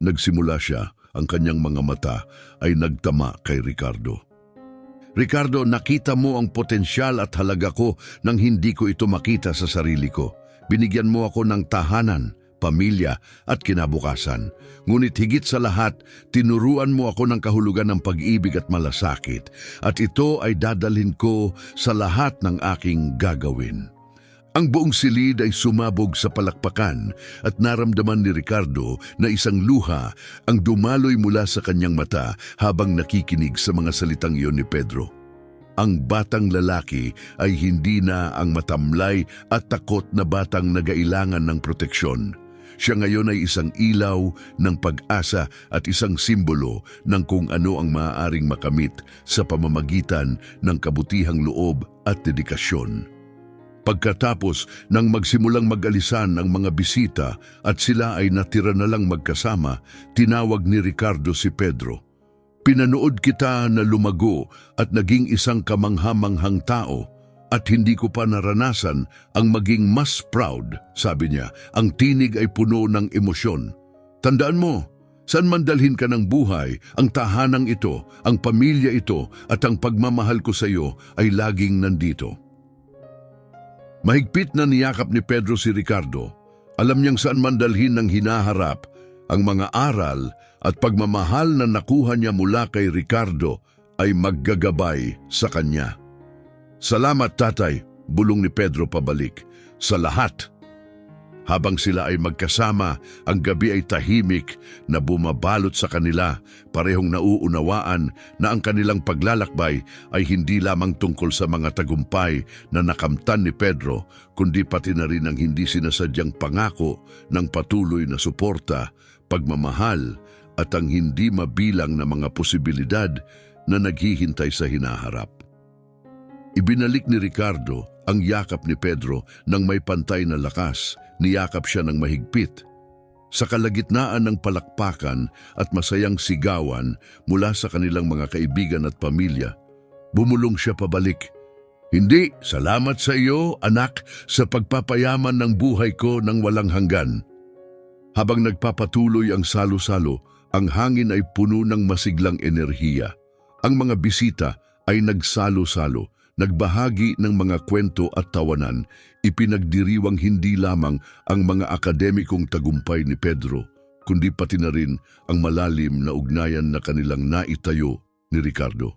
Nagsimula siya, ang kanyang mga mata ay nagtama kay Ricardo. Ricardo, nakita mo ang potensyal at halaga ko nang hindi ko ito makita sa sarili ko. Binigyan mo ako ng tahanan, pamilya at kinabukasan. Ngunit higit sa lahat, tinuruan mo ako ng kahulugan ng pag-ibig at malasakit. At ito ay dadalhin ko sa lahat ng aking gagawin. Ang buong silid ay sumabog sa palakpakan at naramdaman ni Ricardo na isang luha ang dumaloy mula sa kanyang mata habang nakikinig sa mga salitang iyon ni Pedro. Ang batang lalaki ay hindi na ang matamlay at takot na batang nagailangan ng proteksyon. Siya ngayon ay isang ilaw ng pag-asa at isang simbolo ng kung ano ang maaaring makamit sa pamamagitan ng kabutihang loob at dedikasyon. Pagkatapos nang magsimulang mag-alisan ang mga bisita at sila ay natira na lang magkasama, tinawag ni Ricardo si Pedro. "Pinanood kita na lumago at naging isang kamangha-manghang tao at hindi ko pa naranasan ang maging mas proud," sabi niya. Ang tinig ay puno ng emosyon. "Tandaan mo, saan man dalhin ka ng buhay, ang tahanang ito, ang pamilya ito at ang pagmamahal ko sa iyo ay laging nandito." Mahigpit na niyakap ni Pedro si Ricardo. Alam niyang saan man dalhin ng hinaharap, ang mga aral at pagmamahal na nakuha niya mula kay Ricardo ay maggagabay sa kanya. "Salamat, tatay," bulong ni Pedro pabalik. "Sa lahat." Habang sila ay magkasama, ang gabi ay tahimik na bumabalot sa kanila, parehong nauunawaan na ang kanilang paglalakbay ay hindi lamang tungkol sa mga tagumpay na nakamtan ni Pedro, kundi pati na rin ang hindi sinasadyang pangako ng patuloy na suporta, pagmamahal at ang hindi mabilang na mga posibilidad na naghihintay sa hinaharap. Ibinalik ni Ricardo ang yakap ni Pedro ng may pantay na lakas. Niyakap siya ng mahigpit. Sa kalagitnaan ng palakpakan at masayang sigawan mula sa kanilang mga kaibigan at pamilya, bumulong siya pabalik. "Hindi, salamat sa iyo, anak, sa pagpapayaman ng buhay ko ng walang hanggan." Habang nagpapatuloy ang salo-salo, ang hangin ay puno ng masiglang enerhiya. Ang mga bisita ay nagsalo-salo, nagbahagi ng mga kwento at tawanan, ipinagdiriwang hindi lamang ang mga akademikong tagumpay ni Pedro, kundi pati na rin ang malalim na ugnayan na kanilang naitayo ni Ricardo.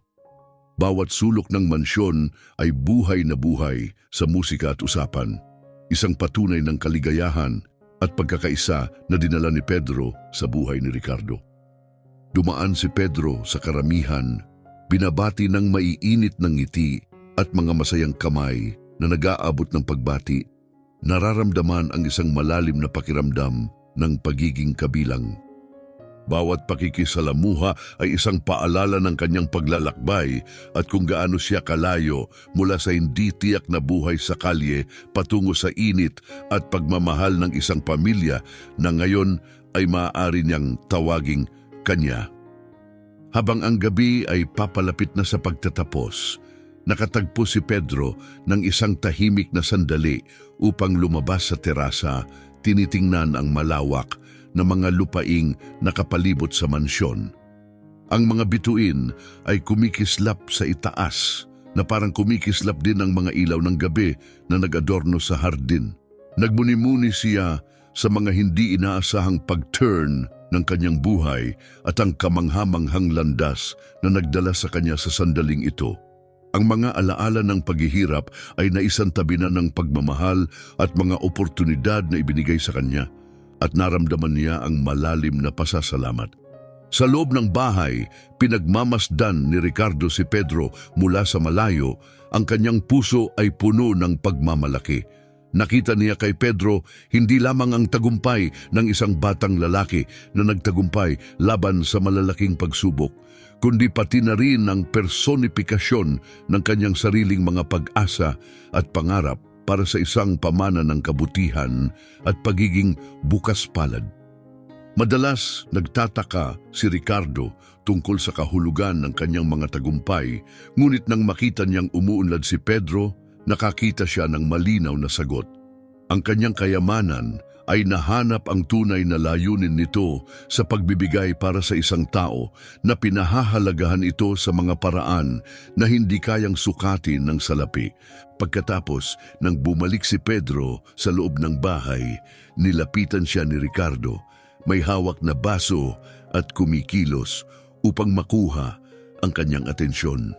Bawat sulok ng mansyon ay buhay na buhay sa musika at usapan, isang patunay ng kaligayahan at pagkakaisa na dinala ni Pedro sa buhay ni Ricardo. Dumaan si Pedro sa karamihan, binabati ng maiinit ng ngiti at mga masayang kamay na nag-aabot ng pagbati. Nararamdaman ang isang malalim na pakiramdam ng pagiging kabilang. Bawat pakikisalamuha ay isang paalala ng kanyang paglalakbay at kung gaano siya kalayo mula sa hindi tiyak na buhay sa kalye patungo sa init at pagmamahal ng isang pamilya na ngayon ay maaari niyang tawaging kanya. Habang ang gabi ay papalapit na sa pagtatapos, nakatagpo si Pedro ng isang tahimik na sandali upang lumabas sa terasa, tinitingnan ang malawak na mga lupaing nakapalibot sa mansyon. Ang mga bituin ay kumikislap sa itaas na parang kumikislap din ang mga ilaw ng gabi na nag-adorno sa hardin. Nagmuni-muni siya sa mga hindi inaasahang pag-turn ng kanyang buhay at ang kamangha-manghang landas na nagdala sa kanya sa sandaling ito. Ang mga alaala ng paghihirap ay naisantabi na ng pagmamahal at mga oportunidad na ibinigay sa kanya at naramdaman niya ang malalim na pasasalamat. Sa loob ng bahay, pinagmamasdan ni Ricardo si Pedro mula sa malayo. Ang kanyang puso ay puno ng pagmamalaki. Nakita niya kay Pedro hindi lamang ang tagumpay ng isang batang lalaki na nagtagumpay laban sa malalaking pagsubok, kundi pati na rin ang personifikasyon ng kanyang sariling mga pag-asa at pangarap para sa isang pamana ng kabutihan at pagiging bukas palad. Madalas nagtataka si Ricardo tungkol sa kahulugan ng kanyang mga tagumpay, ngunit nang makita niyang umuunlad si Pedro, nakakita siya ng malinaw na sagot. Ang kanyang kayamanan ay nahanap ang tunay na layunin nito sa pagbibigay para sa isang tao na pinahahalagahan ito sa mga paraan na hindi kayang sukatin ng salapi. Pagkatapos nang bumalik si Pedro sa loob ng bahay, nilapitan siya ni Ricardo. May hawak na baso at kumikilos upang makuha ang kanyang atensyon.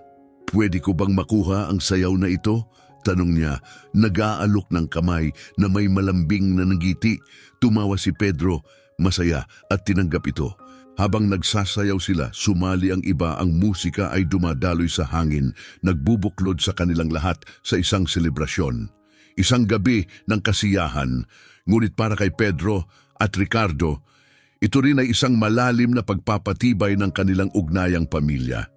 "Pwede ko bang makuha ang sayaw na ito?" Tanong niya, nag-aalok ng kamay na may malambing na nangiti. Tumawa si Pedro, masaya at tinanggap ito. Habang nagsasayaw sila, sumali ang iba, ang musika ay dumadaloy sa hangin, nagbubuklod sa kanilang lahat sa isang selebrasyon. Isang gabi ng kasiyahan, ngunit para kay Pedro at Ricardo, ito rin ay isang malalim na pagpapatibay ng kanilang ugnayang pamilya.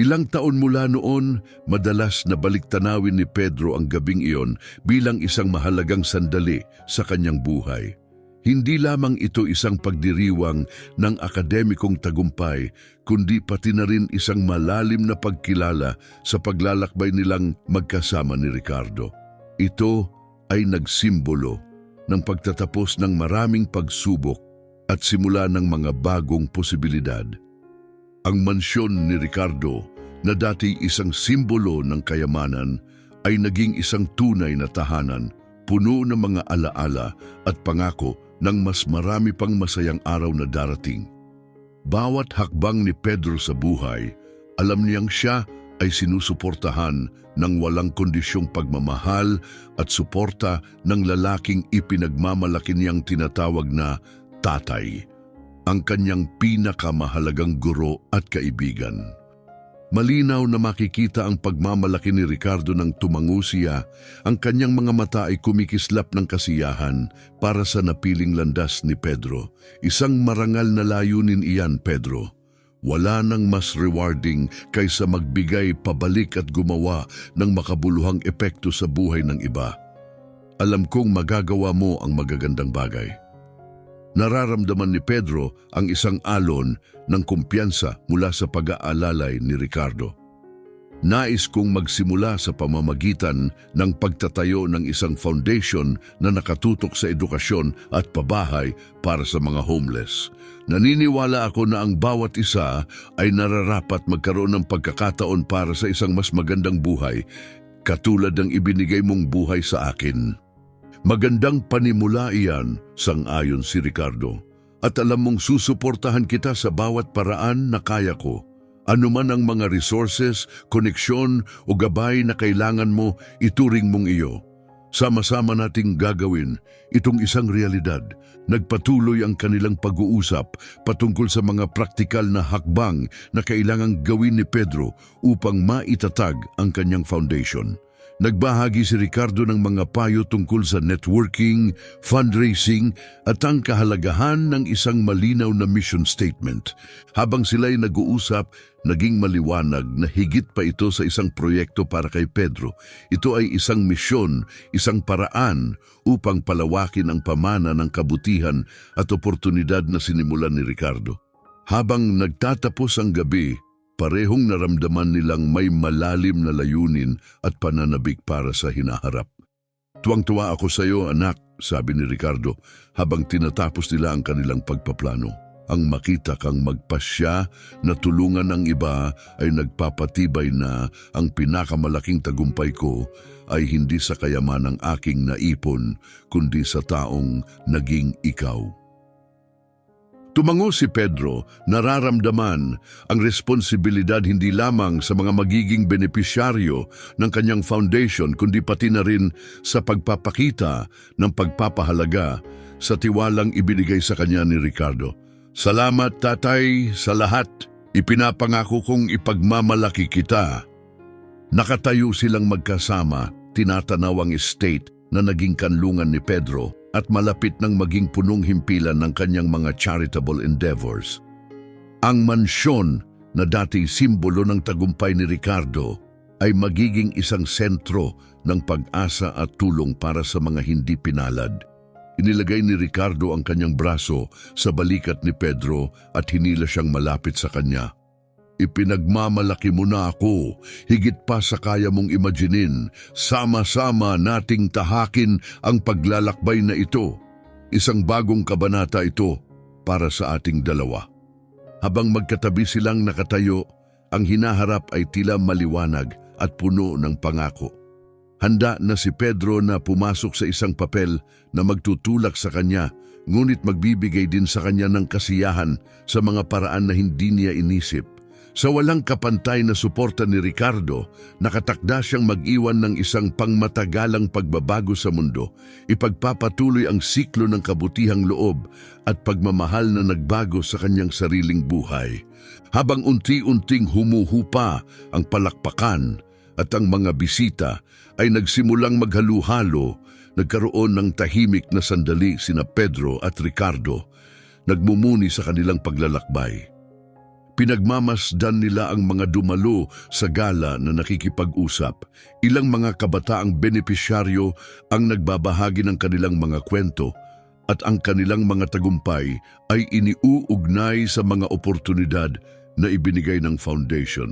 Ilang taon mula noon, madalas na baliktanawin ni Pedro ang gabing iyon bilang isang mahalagang sandali sa kanyang buhay. Hindi lamang ito isang pagdiriwang ng akademikong tagumpay, kundi pati na rin isang malalim na pagkilala sa paglalakbay nilang magkasama ni Ricardo. Ito ay nagsimbolo ng pagtatapos ng maraming pagsubok at simula ng mga bagong posibilidad. Ang mansyon ni Ricardo, na dati isang simbolo ng kayamanan, ay naging isang tunay na tahanan, puno ng mga alaala at pangako ng mas marami pang masayang araw na darating. Bawat hakbang ni Pedro sa buhay, alam niyang siya ay sinusuportahan ng walang kondisyong pagmamahal at suporta ng lalaking ipinagmamalaki niyang tinatawag na tatay, ang kanyang pinakamahalagang guro at kaibigan. Malinaw na makikita ang pagmamalaki ni Ricardo nang tumango siya, ang kanyang mga mata ay kumikislap ng kasiyahan para sa napiling landas ni Pedro. Isang marangal na layunin iyan, Pedro. Wala nang mas rewarding kaysa magbigay pabalik at gumawa ng makabuluhang epekto sa buhay ng iba. Alam kong magagawa mo ang magagandang bagay. Nararamdaman ni Pedro ang isang alon ng kumpiyansa mula sa pag-aalalay ni Ricardo. Nais kong magsimula sa pamamagitan ng pagtatayo ng isang foundation na nakatutok sa edukasyon at pabahay para sa mga homeless. Naniniwala ako na ang bawat isa ay nararapat magkaroon ng pagkakataon para sa isang mas magandang buhay, katulad ng ibinigay mong buhay sa akin. Magandang panimula iyan, sang-ayon si Ricardo. At alam mong susuportahan kita sa bawat paraan na kaya ko. Ano man ang mga resources, koneksyon o gabay na kailangan mo, ituring mong iyo. Sama-sama nating gagawin itong isang realidad. Nagpatuloy ang kanilang pag-uusap patungkol sa mga praktikal na hakbang na kailangang gawin ni Pedro upang maitatag ang kanyang foundation. Nagbahagi si Ricardo ng mga payo tungkol sa networking, fundraising at ang kahalagahan ng isang malinaw na mission statement. Habang sila'y nag-uusap, naging maliwanag na higit pa ito sa isang proyekto para kay Pedro. Ito ay isang misyon, isang paraan upang palawakin ang pamana ng kabutihan at oportunidad na sinimulan ni Ricardo. Habang nagtatapos ang gabi, parehong naramdaman nilang may malalim na layunin at pananabik para sa hinaharap. Tuwang-tuwa ako sa iyo, anak, sabi ni Ricardo habang tinatapos nila ang kanilang pagpaplano. Ang makita kang magpasya na tulungan ng iba ay nagpapatibay na ang pinakamalaking tagumpay ko ay hindi sa kayamanang aking naipon, kundi sa taong naging ikaw. Tumango si Pedro, nararamdaman ang responsibilidad hindi lamang sa mga magiging benepisyaryo ng kanyang foundation kundi pati na rin sa pagpapakita ng pagpapahalaga sa tiwalang ibinigay sa kanya ni Ricardo. Salamat, tatay, sa lahat. Ipinapangako kong ipagmamalaki kita. Nakatayo silang magkasama, tinatanaw ang estate na naging kanlungan ni Pedro at malapit nang maging punong himpilan ng kanyang mga charitable endeavors. Ang mansyon na dati simbolo ng tagumpay ni Ricardo ay magiging isang sentro ng pag-asa at tulong para sa mga hindi pinalad. Inilagay ni Ricardo ang kanyang braso sa balikat ni Pedro at hinila siyang malapit sa kanya. Ipinagmamalaki mo na ako, higit pa sa kaya mong imaginin. Sama-sama nating tahakin ang paglalakbay na ito. Isang bagong kabanata ito para sa ating dalawa. Habang magkatabi silang nakatayo, ang hinaharap ay tila maliwanag at puno ng pangako. Handa na si Pedro na pumasok sa isang papel na magtutulak sa kanya, ngunit magbibigay din sa kanya ng kasiyahan sa mga paraan na hindi niya inisip. Sa walang kapantay na suporta ni Ricardo, nakatakda siyang mag-iwan ng isang pangmatagalang pagbabago sa mundo, ipagpapatuloy ang siklo ng kabutihang loob at pagmamahal na nagbago sa kanyang sariling buhay. Habang unti-unting humuhupa ang palakpakan at ang mga bisita ay nagsimulang maghalu-halo, nagkaroon ng tahimik na sandali sina Pedro at Ricardo, nagmumuni sa kanilang paglalakbay. Pinagmamasdan nila ang mga dumalo sa gala na nakikipag-usap. Ilang mga kabataang benepisyaryo ang nagbabahagi ng kanilang mga kwento at ang kanilang mga tagumpay ay iniuugnay sa mga oportunidad na ibinigay ng foundation.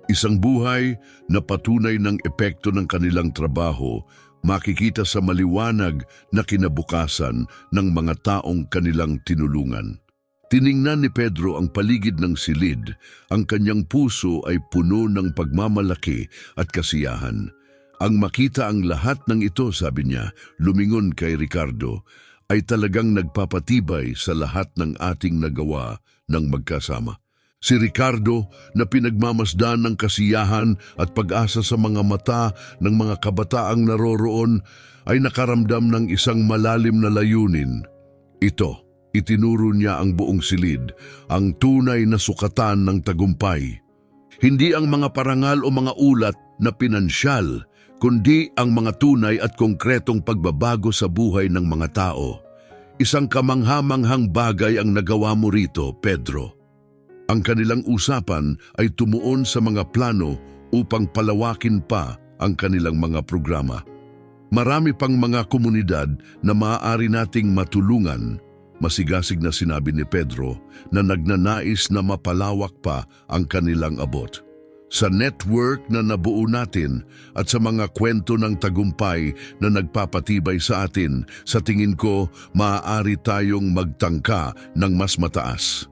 Isang buhay na patunay ng epekto ng kanilang trabaho, makikita sa maliwanag na kinabukasan ng mga taong kanilang tinulungan. Tiningnan ni Pedro ang paligid ng silid, ang kanyang puso ay puno ng pagmamalaki at kasiyahan. Ang makita ang lahat ng ito, sabi niya, lumingon kay Ricardo, ay talagang nagpapatibay sa lahat ng ating nagawa ng magkasama. Si Ricardo na pinagmamasdan ng kasiyahan at pag-asa sa mga mata ng mga kabataang naroroon ay nakaramdam ng isang malalim na layunin. Itinuro niya ang buong silid, ang tunay na sukatan ng tagumpay. Hindi ang mga parangal o mga ulat na pinansyal, kundi ang mga tunay at konkretong pagbabago sa buhay ng mga tao. Isang kamanghamanghang bagay ang nagawa mo rito, Pedro. Ang kanilang usapan ay tumuon sa mga plano upang palawakin pa ang kanilang mga programa. Marami pang mga komunidad na maaari nating matulungan. Masigasig na sinabi ni Pedro na nagnanais na mapalawak pa ang kanilang abot. Sa network na nabuo natin at sa mga kwento ng tagumpay na nagpapatibay sa atin, sa tingin ko, maaari tayong magtangka ng mas mataas.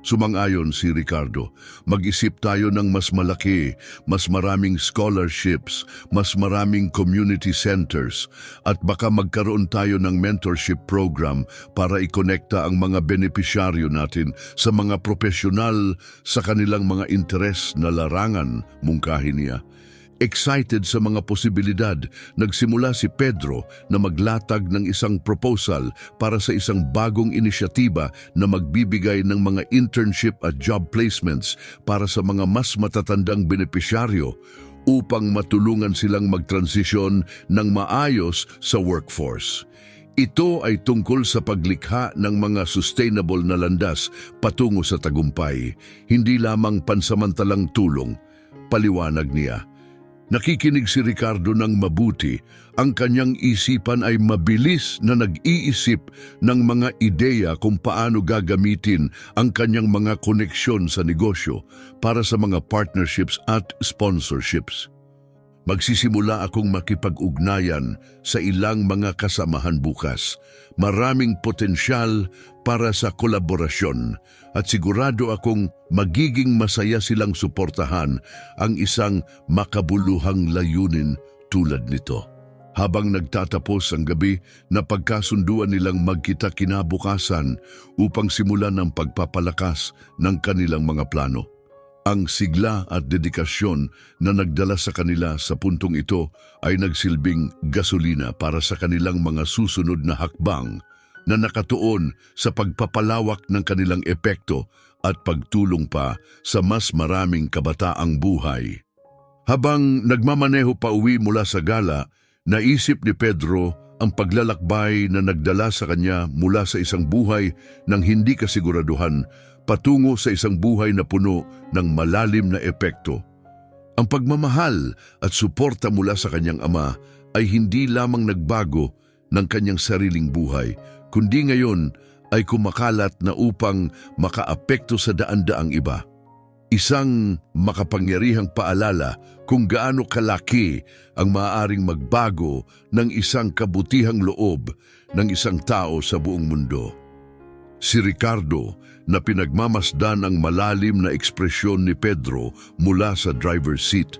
Sumang-ayon si Ricardo, mag-isip tayo ng mas malaki, mas maraming scholarships, mas maraming community centers, at baka magkaroon tayo ng mentorship program para ikonekta ang mga benepisyaryo natin sa mga profesional sa kanilang mga interes na larangan, mungkahi niya. Excited sa mga posibilidad, nagsimula si Pedro na maglatag ng isang proposal para sa isang bagong inisyatiba na magbibigay ng mga internship at job placements para sa mga mas matatandang benepisyaryo upang matulungan silang magtransisyon ng maayos sa workforce. Ito ay tungkol sa paglikha ng mga sustainable na landas patungo sa tagumpay, hindi lamang pansamantalang tulong, paliwanag niya. Nakikinig si Ricardo ng mabuti, ang kanyang isipan ay mabilis na nag-iisip ng mga ideya kung paano gagamitin ang kanyang mga koneksyon sa negosyo para sa mga partnerships at sponsorships. Magsisimula akong makipag-ugnayan sa ilang mga kasamahan bukas. Maraming potensyal para sa kolaborasyon at sigurado akong magiging masaya silang suportahan ang isang makabuluhang layunin tulad nito. Habang nagtatapos ang gabi, napagkasunduan nilang magkita kinabukasan upang simulan ang pagpapalakas ng kanilang mga plano. Ang sigla at dedikasyon na nagdala sa kanila sa puntong ito ay nagsilbing gasolina para sa kanilang mga susunod na hakbang na nakatuon sa pagpapalawak ng kanilang epekto at pagtulong pa sa mas maraming kabataang buhay. Habang nagmamaneho pa uwi mula sa gala, naisip ni Pedro ang paglalakbay na nagdala sa kanya mula sa isang buhay ng hindi kasiguraduhan patungo sa isang buhay na puno ng malalim na epekto. Ang pagmamahal at suporta mula sa kanyang ama ay hindi lamang nagbago ng kanyang sariling buhay, kundi ngayon ay kumakalat na upang makaapekto sa daan-daang iba. Isang makapangyarihang paalala kung gaano kalaki ang maaaring magbago ng isang kabutihang loob ng isang tao sa buong mundo. Si Ricardo, na pinagmamasdan ang malalim na ekspresyon ni Pedro mula sa driver's seat,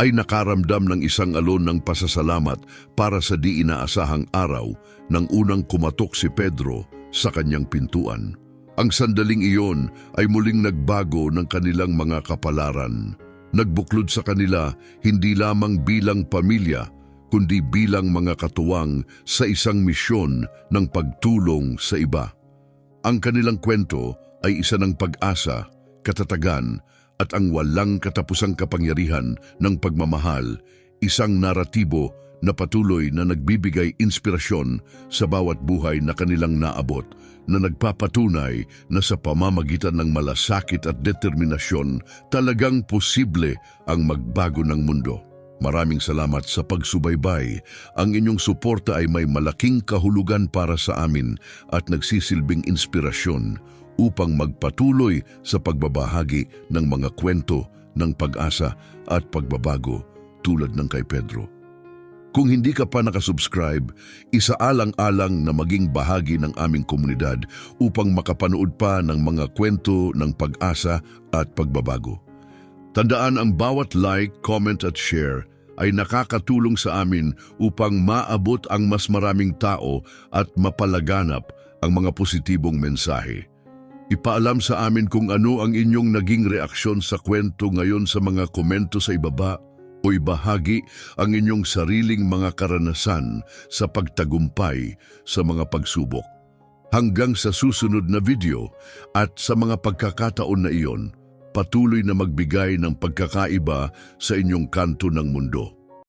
ay nakaramdam ng isang alon ng pasasalamat para sa di inaasahang araw nang unang kumatok si Pedro sa kanyang pintuan. Ang sandaling iyon ay muling nagbago ng kanilang mga kapalaran. Nagbuklod sa kanila hindi lamang bilang pamilya, kundi bilang mga katuwang sa isang misyon ng pagtulong sa iba. Ang kanilang kwento ay isa ng pag-asa, katatagan, at ang walang katapusang kapangyarihan ng pagmamahal, isang naratibo na patuloy na nagbibigay inspirasyon sa bawat buhay na kanilang naabot, na nagpapatunay na sa pamamagitan ng malasakit at determinasyon talagang posible ang magbago ng mundo. Maraming salamat sa pagsubaybay. Ang inyong suporta ay may malaking kahulugan para sa amin at nagsisilbing inspirasyon upang magpatuloy sa pagbabahagi ng mga kwento ng pag-asa at pagbabago tulad ng kay Pedro. Kung hindi ka pa nakasubscribe, isaalang-alang na maging bahagi ng aming komunidad upang makapanood pa ng mga kwento ng pag-asa at pagbabago. Tandaan, ang bawat like, comment at share ay nakakatulong sa amin upang maabot ang mas maraming tao at mapalaganap ang mga positibong mensahe. Ipaalam sa amin kung ano ang inyong naging reaksyon sa kwento ngayon sa mga komento sa ibaba, o ibahagi ang inyong sariling mga karanasan sa pagtagumpay sa mga pagsubok. Hanggang sa susunod na video at sa mga pagkakataon na iyon, patuloy na magbigay ng pagkakaiba sa inyong kanto ng mundo.